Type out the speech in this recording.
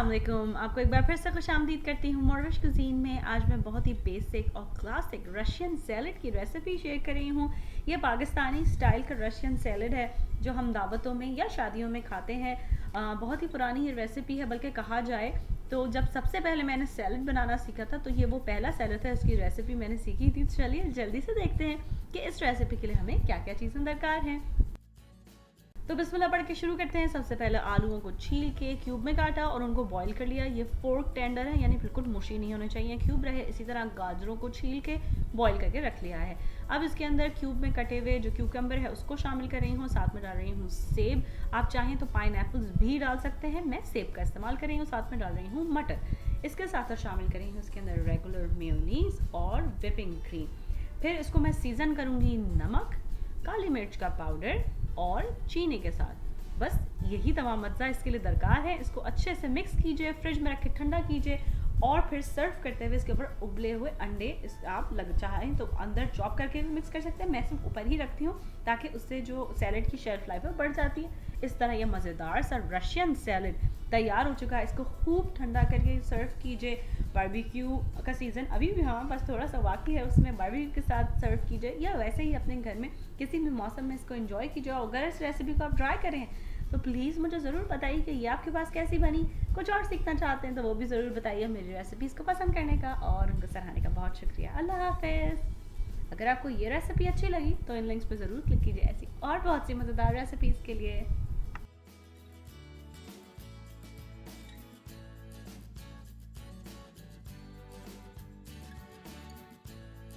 अस्सलाम वालेकुम। आपको एक बार फिर से खुशामदीद करती हूँ मॉरिश कुजीन में। आज मैं बहुत ही बेसिक और क्लासिक रशियन सैलड की रेसिपी शेयर कर रही हूँ। ये पाकिस्तानी स्टाइल का रशियन सैलड है जो हम दावतों में या शादियों में खाते हैं। बहुत ही पुरानी ये रेसिपी है, बल्कि कहा जाए तो जब सबसे पहले मैंने सैलड बनाना सीखा था तो ये वो पहला सैलड था, इसकी रेसिपी मैंने सीखी थी। चलिए जल्दी से देखते हैं कि इस रेसिपी के लिए हमें क्या क्या चीज़ें दरकार हैं। तो बिस्मिल्लाह पढ़ के शुरू करते हैं। सबसे पहले आलूओं को छील के क्यूब में काटा और उनको बॉईल कर लिया। ये फोर्क टेंडर है, यानी बिल्कुल मुशी नहीं होने चाहिए, क्यूब रहे। इसी तरह गाजरों को छील के बॉईल करके रख लिया है। अब इसके अंदर क्यूब में कटे हुए जो क्यूकम्बर है उसको शामिल कर रही हूँ, साथ में डाल रही हूँ सेब। आप चाहें तो पाइन एप्पल्स भी डाल सकते हैं, मैं सेब का इस्तेमाल कर रही हूँ। साथ में डाल रही हूँ मटर। इसके साथ शामिल कर रही हूँ इसके अंदर रेगुलर मेयोनीज और विपिंग क्रीम। फिर इसको मैं सीजन करूँगी नमक, काली मिर्च का पाउडर और चीनी के साथ। बस यही तमाम अज्जा इसके लिए दरकार है। इसको अच्छे से मिक्स कीजिए, फ्रिज में रख के ठंडा कीजिए और फिर सर्व करते हुए इसके ऊपर उबले हुए अंडे आप लग चाहें तो अंदर चॉप करके भी मिक्स कर सकते हैं। मैं सिर्फ ऊपर ही रखती हूँ ताकि उससे जो सैलड की शेल्फ लाइफ है बढ़ जाती है। इस तरह यह मज़ेदार सा रशियन सैलड तैयार हो चुका है। इसको खूब ठंडा करके सर्व कीजिए। बारबेक्यू का सीज़न अभी भी हाँ बस थोड़ा सा बाकी है, उसमें बारबेक्यू के साथ सर्व कीजिए या वैसे ही अपने घर में किसी भी मौसम में इसको एंजॉय कीजिए। अगर इस रेसिपी को आप ट्राई करें तो प्लीज़ मुझे ज़रूर बताइए कि ये आपके पास कैसी बनी। कुछ और सीखना चाहते हैं तो वो भी ज़रूर बताइए। मेरी रेसिपीज़ को पसंद करने का और उनको सराहने का बहुत शुक्रिया। अल्लाह हाफ़िज़। अगर आपको ये रेसिपी अच्छी लगी तो इन लिंक्स पर ज़रूर क्लिक कीजिए ऐसी और बहुत सी मज़ेदार रेसिपीज़ के लिए।